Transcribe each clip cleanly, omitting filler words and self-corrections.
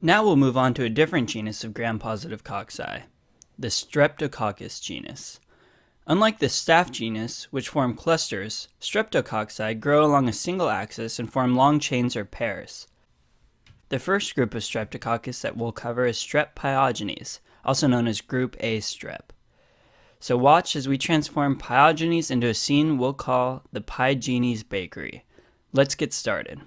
Now we'll move on to a different genus of gram-positive cocci, the Streptococcus genus. Unlike the staph genus, which form clusters, streptococci grow along a single axis and form long chains or pairs. The first group of Streptococcus that we'll cover is Strep pyogenes, also known as Group A strep. So watch as we transform pyogenes into a scene we'll call the Pyogenes Bakery. Let's get started.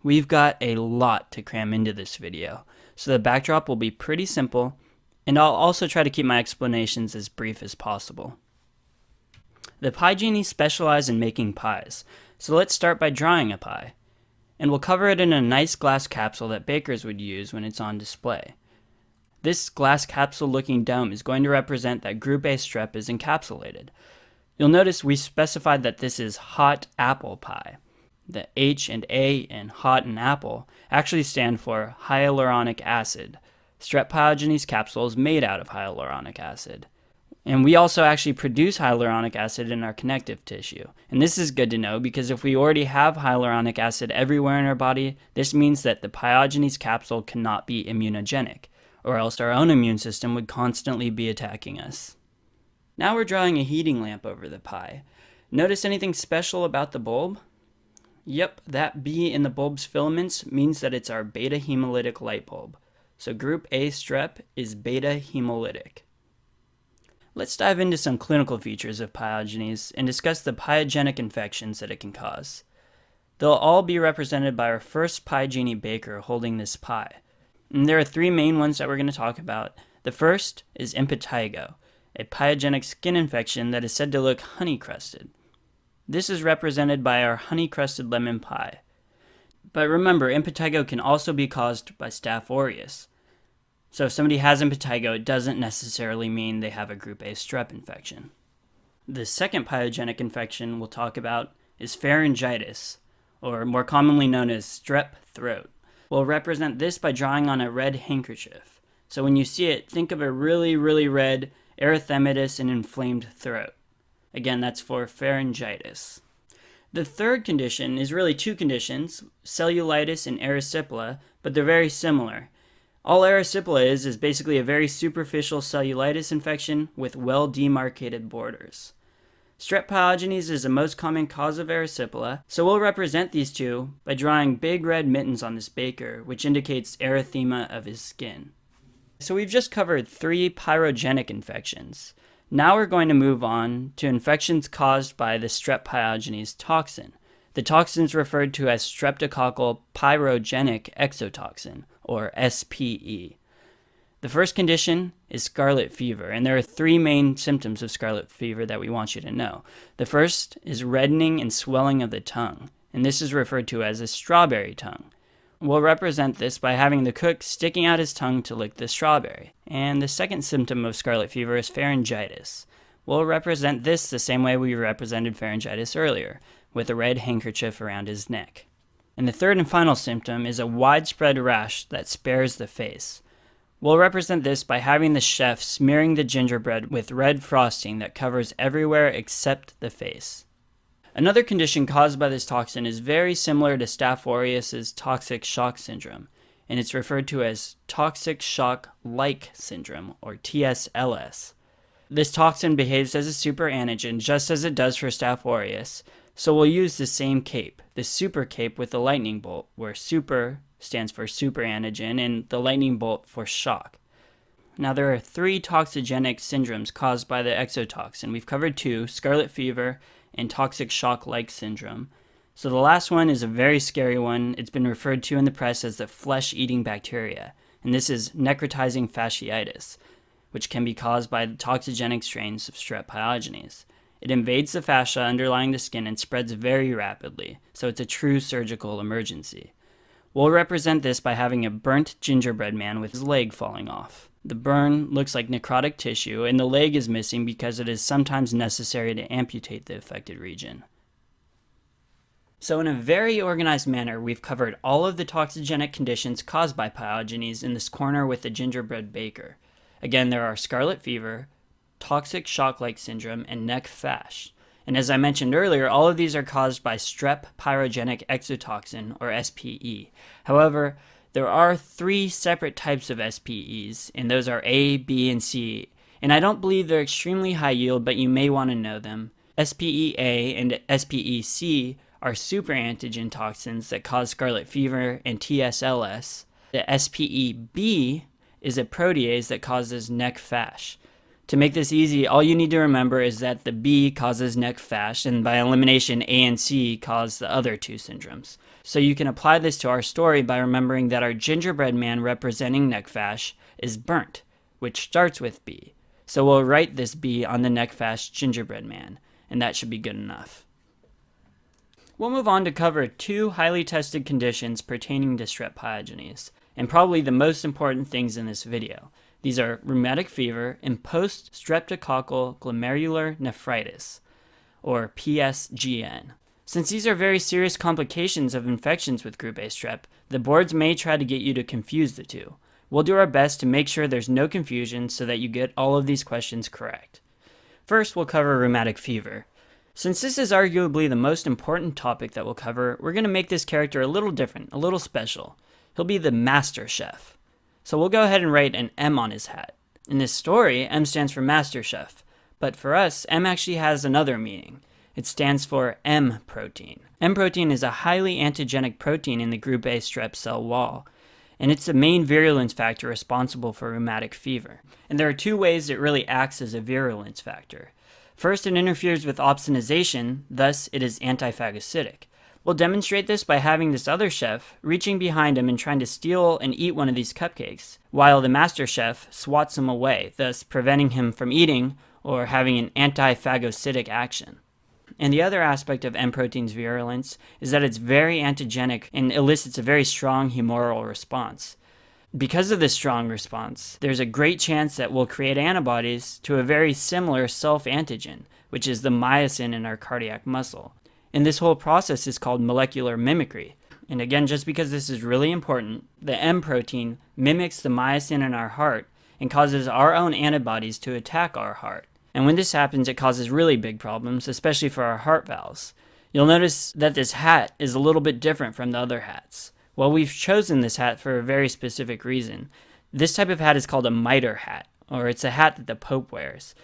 We've got a lot to cram into this video, so the backdrop will be pretty simple, and I'll also try to keep my explanations as brief as possible. The Pyogenes specialize in making pies, so let's start by drawing a pie. And we'll cover it in a nice glass capsule that bakers would use when it's on display. This glass capsule looking dome is going to represent that Group A strep is encapsulated. You'll notice we specified that this is hot apple pie. The H and A in hot and apple actually stand for hyaluronic acid. Strep pyogenes capsule is made out of hyaluronic acid. And we also actually produce hyaluronic acid in our connective tissue. And this is good to know because if we already have hyaluronic acid everywhere in our body, this means that the Pyogenes capsule cannot be immunogenic, or else our own immune system would constantly be attacking us. Now we're drawing a heating lamp over the pie. Notice anything special about the bulb? Yep, that B in the bulb's filaments means that it's our beta hemolytic light bulb. So Group A strep is beta hemolytic. Let's dive into some clinical features of pyogenes and discuss the pyogenic infections that it can cause. They'll all be represented by our first pyogeny baker holding this pie. And there are three main ones that we're going to talk about. The first is impetigo, a pyogenic skin infection that is said to look honey-crusted. This is represented by our honey-crusted lemon pie. But remember, impetigo can also be caused by Staph aureus. So if somebody has impetigo, it doesn't necessarily mean they have a Group A strep infection. The second pyogenic infection we'll talk about is pharyngitis, or more commonly known as strep throat. We'll represent this by drawing on a red handkerchief. So when you see it, think of a really, really red, erythematous, and inflamed throat. Again, that's for pharyngitis. The third condition is really two conditions, cellulitis and erysipelas, but they're very similar. All erysipelas is basically a very superficial cellulitis infection with well-demarcated borders. Strep pyogenes is the most common cause of erysipelas, so we'll represent these two by drawing big red mittens on this baker, which indicates erythema of his skin. So we've just covered three pyrogenic infections. Now we're going to move on to infections caused by the strep pyogenes toxin. The toxin is referred to as streptococcal pyrogenic exotoxin, or SPE. The first condition is scarlet fever, and there are three main symptoms of scarlet fever that we want you to know. The first is reddening and swelling of the tongue, and this is referred to as a strawberry tongue. We'll represent this by having the cook sticking out his tongue to lick the strawberry. And the second symptom of scarlet fever is pharyngitis. We'll represent this the same way we represented pharyngitis earlier, with a red handkerchief around his neck. And the third and final symptom is a widespread rash that spares the face. We'll represent this by having the chef smearing the gingerbread with red frosting that covers everywhere except the face. Another condition caused by this toxin is very similar to Staph aureus' toxic shock syndrome, and it's referred to as toxic shock-like syndrome, or TSLS. This toxin behaves as a superantigen just as it does for Staph aureus, so we'll use the same cape, the super cape with the lightning bolt, where super stands for superantigen and the lightning bolt for shock. Now there are three toxigenic syndromes caused by the exotoxin. We've covered two, scarlet fever and toxic shock-like syndrome. So the last one is a very scary one. It's been referred to in the press as the flesh-eating bacteria, and this is necrotizing fasciitis, which can be caused by the toxigenic strains of strep pyogenes. It invades the fascia underlying the skin and spreads very rapidly, so it's a true surgical emergency. We'll represent this by having a burnt gingerbread man with his leg falling off. The burn looks like necrotic tissue, and the leg is missing because it is sometimes necessary to amputate the affected region. So in a very organized manner, we've covered all of the toxigenic conditions caused by pyogenes in this corner with the gingerbread baker. Again, there are scarlet fever, toxic shock-like syndrome, and neck fash. And as I mentioned earlier, all of these are caused by strep pyrogenic exotoxin, or SPE. However, There are 3 separate types of SPEs, and those are A, B, and C, and I don't believe they're extremely high yield, but you may want to know them. SPE-A and SPE-C are superantigen toxins that cause scarlet fever and TSLS. The SPE-B is a protease that causes neck fash. To make this easy, all you need to remember is that the B causes neck fash, and by elimination, A and C cause the other 2 syndromes. So you can apply this to our story by remembering that our gingerbread man representing neck fash is burnt, which starts with B. So we'll write this B on the neck fash gingerbread man, and that should be good enough. We'll move on to cover 2 highly tested conditions pertaining to strep pyogenes, and probably the most important things in this video. These are rheumatic fever and post-streptococcal glomerular nephritis, or PSGN. Since these are very serious complications of infections with group A strep, the boards may try to get you to confuse the 2. We'll do our best to make sure there's no confusion so that you get all of these questions correct. First, we'll cover rheumatic fever. Since this is arguably the most important topic that we'll cover, we're going to make this character a little different, a little special. He'll be the master chef. So we'll go ahead and write an M on his hat. In this story, M stands for master chef, but for us, M actually has another meaning. It stands for M protein. M protein is a highly antigenic protein in the group A strep cell wall, and it's the main virulence factor responsible for rheumatic fever. And there are 2 ways it really acts as a virulence factor. First, it interferes with opsonization, thus it is antiphagocytic. We'll demonstrate this by having this other chef reaching behind him and trying to steal and eat one of these cupcakes, while the master chef swats him away, thus preventing him from eating or having an antiphagocytic action. And the other aspect of M protein's virulence is that it's very antigenic and elicits a very strong humoral response. Because of this strong response, there's a great chance that we'll create antibodies to a very similar self-antigen, which is the myosin in our cardiac muscle. And this whole process is called molecular mimicry. And again, just because this is really important, the M protein mimics the myosin in our heart and causes our own antibodies to attack our heart. And when this happens, it causes really big problems, especially for our heart valves. You'll notice that this hat is a little bit different from the other hats. Well, we've chosen this hat for a very specific reason. This type of hat is called a mitre hat, or it's a hat that the Pope wears.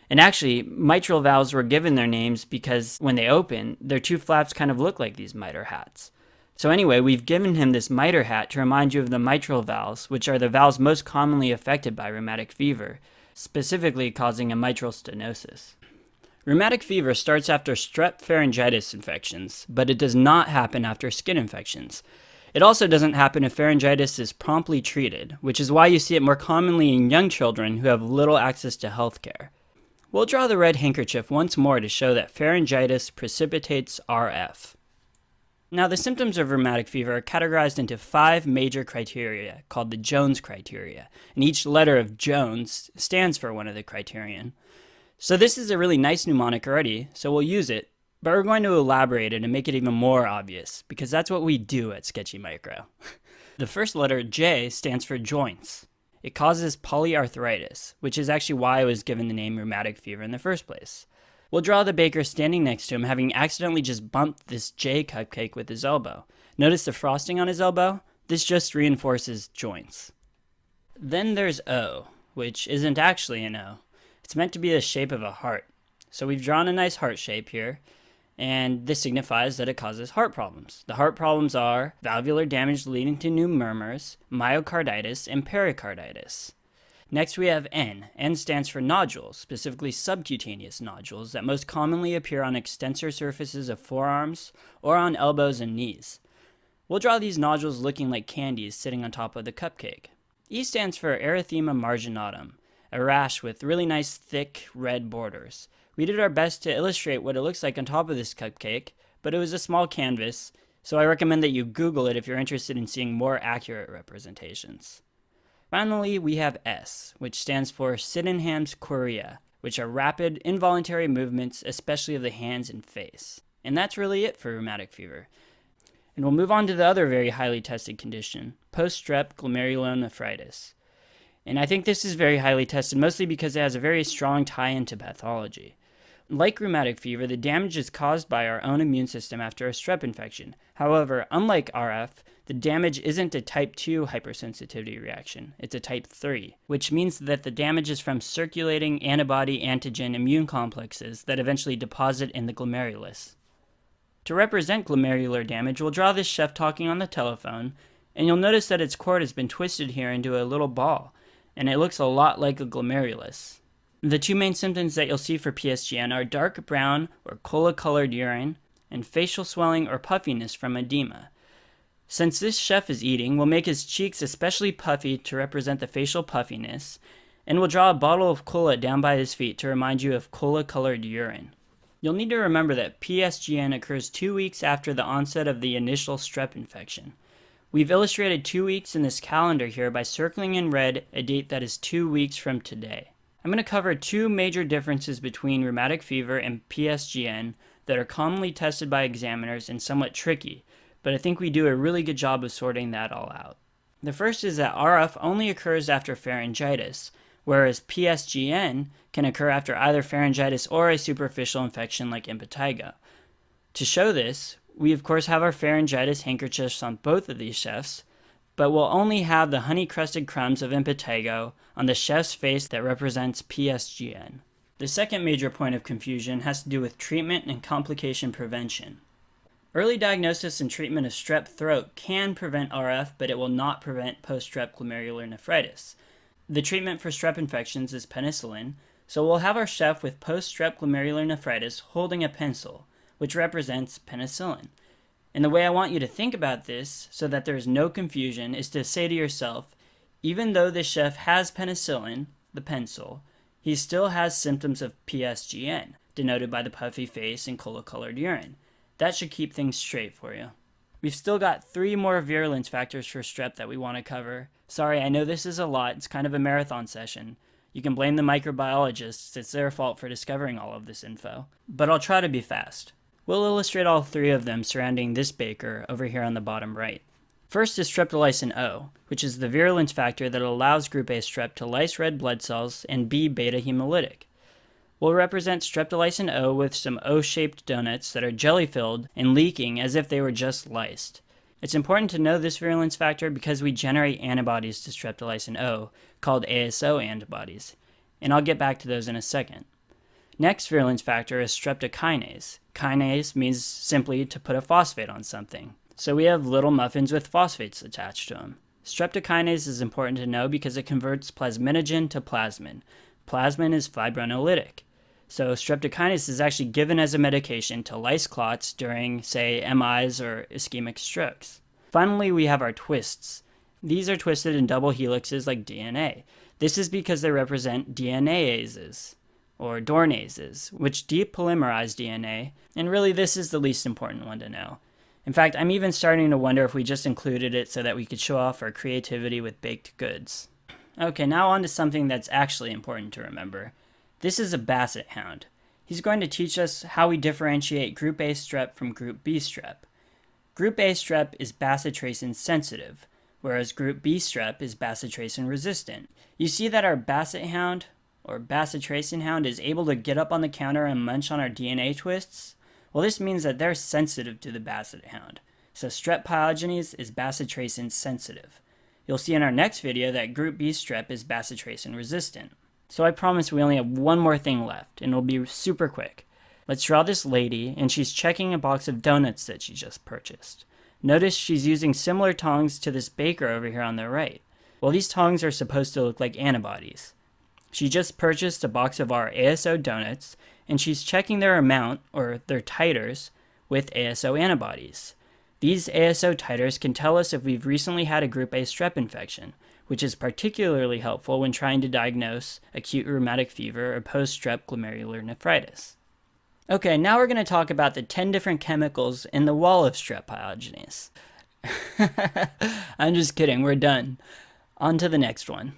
And actually, mitral valves were given their names because when they open, their 2 flaps kind of look like these mitre hats. So anyway, we've given him this mitre hat to remind you of the mitral valves, which are the valves most commonly affected by rheumatic fever, specifically causing a mitral stenosis. Rheumatic fever starts after strep pharyngitis infections, but it does not happen after skin infections. It also doesn't happen if pharyngitis is promptly treated, which is why you see it more commonly in young children who have little access to health care. We'll draw the red handkerchief once more to show that pharyngitis precipitates RF. Now, the symptoms of rheumatic fever are categorized into 5 major criteria called the Jones criteria, and each letter of Jones stands for one of the criterion. So this is a really nice mnemonic already, so we'll use it, but we're going to elaborate it and make it even more obvious, because that's what we do at Sketchy Micro. The first letter, J, stands for joints. It causes polyarthritis, which is actually why I was given the name rheumatic fever in the first place. We'll draw the baker standing next to him, having accidentally just bumped this J cupcake with his elbow. Notice the frosting on his elbow? This just reinforces joints. Then there's O, which isn't actually an O. It's meant to be the shape of a heart. So we've drawn a nice heart shape here, and this signifies that it causes heart problems. The heart problems are valvular damage leading to new murmurs, myocarditis, and pericarditis. Next we have N. N stands for nodules, specifically subcutaneous nodules that most commonly appear on extensor surfaces of forearms or on elbows and knees. We'll draw these nodules looking like candies sitting on top of the cupcake. E stands for erythema marginatum, a rash with really nice thick red borders. We did our best to illustrate what it looks like on top of this cupcake, but it was a small canvas, so I recommend that you Google it if you're interested in seeing more accurate representations. Finally, we have S, which stands for Sydenham's chorea, which are rapid, involuntary movements, especially of the hands and face. And that's really it for rheumatic fever. And we'll move on to the other very highly tested condition, post-strep glomerulonephritis. And I think this is very highly tested, mostly because it has a very strong tie-in to pathology. Like rheumatic fever, the damage is caused by our own immune system after a strep infection. However, unlike RF, The damage isn't a type 2 hypersensitivity reaction, it's a type 3, which means that the damage is from circulating antibody-antigen immune complexes that eventually deposit in the glomerulus. To represent glomerular damage, we'll draw this chef talking on the telephone, and you'll notice that its cord has been twisted here into a little ball, and it looks a lot like a glomerulus. The two main symptoms that you'll see for PSGN are dark brown or cola-colored urine, and facial swelling or puffiness from edema. Since this chef is eating, we'll make his cheeks especially puffy to represent the facial puffiness, and we'll draw a bottle of cola down by his feet to remind you of cola-colored urine. You'll need to remember that PSGN occurs 2 weeks after the onset of the initial strep infection. We've illustrated 2 weeks in this calendar here by circling in red a date that is 2 weeks from today. I'm going to cover two major differences between rheumatic fever and PSGN that are commonly tested by examiners and somewhat tricky, but I think we do a really good job of sorting that all out. The first is that RF only occurs after pharyngitis, whereas PSGN can occur after either pharyngitis or a superficial infection like impetigo. To show this, we of course have our pharyngitis handkerchiefs on both of these chefs, but we'll only have the honey-crusted crumbs of impetigo on the chef's face that represents PSGN. The second major point of confusion has to do with treatment and complication prevention. Early diagnosis and treatment of strep throat can prevent RF, but it will not prevent post-strep glomerular nephritis. The treatment for strep infections is penicillin, so we'll have our chef with post-strep glomerular nephritis holding a pencil, which represents penicillin. And the way I want you to think about this, so that there is no confusion, is to say to yourself, even though this chef has penicillin, the pencil, he still has symptoms of PSGN, denoted by the puffy face and cola-colored urine. That should keep things straight for you. We've still got 3 more virulence factors for strep that we want to cover. Sorry, I know this is a lot. It's kind of a marathon session. You can blame the microbiologists. It's their fault for discovering all of this info. But I'll try to be fast. We'll illustrate all 3 of them surrounding this beaker over here on the bottom right. First is streptolysin O, which is the virulence factor that allows group A strep to lyse red blood cells and be beta hemolytic. We'll represent streptolysin O with some O-shaped donuts that are jelly-filled and leaking as if they were just lysed. It's important to know this virulence factor because we generate antibodies to streptolysin O, called ASO antibodies, and I'll get back to those in a second. Next virulence factor is streptokinase. Kinase means simply to put a phosphate on something. So we have little muffins with phosphates attached to them. Streptokinase is important to know because it converts plasminogen to plasmin. Plasmin is fibrinolytic. So streptokinase is actually given as a medication to lyse clots during, say, MIs or ischemic strokes. Finally, we have our twists. These are twisted in double helixes like DNA. This is because they represent DNAases, or dornases, which depolymerize DNA, and really this is the least important one to know. In fact, I'm even starting to wonder if we just included it so that we could show off our creativity with baked goods. Okay, now on to something that's actually important to remember. This is a basset hound. He's going to teach us how we differentiate Group A strep from Group B strep. Group A strep is bacitracin sensitive, whereas Group B strep is bacitracin resistant. You see that our basset hound, or bacitracin hound, is able to get up on the counter and munch on our DNA twists? Well, this means that they're sensitive to the basset hound. So strep pyogenes is bacitracin sensitive. You'll see in our next video that Group B strep is bacitracin resistant. So I promise we only have one more thing left, and it'll be super quick. Let's draw this lady, and she's checking a box of donuts that she just purchased. Notice she's using similar tongs to this baker over here on the right. Well, these tongs are supposed to look like antibodies. She just purchased a box of our ASO donuts, and she's checking their amount, or their titers, with ASO antibodies. These ASO titers can tell us if we've recently had a Group A strep infection, which is particularly helpful when trying to diagnose acute rheumatic fever or post-strep glomerular nephritis. Okay, now we're going to talk about the 10 different chemicals in the wall of strep pyogenes. I'm just kidding, we're done. On to the next one.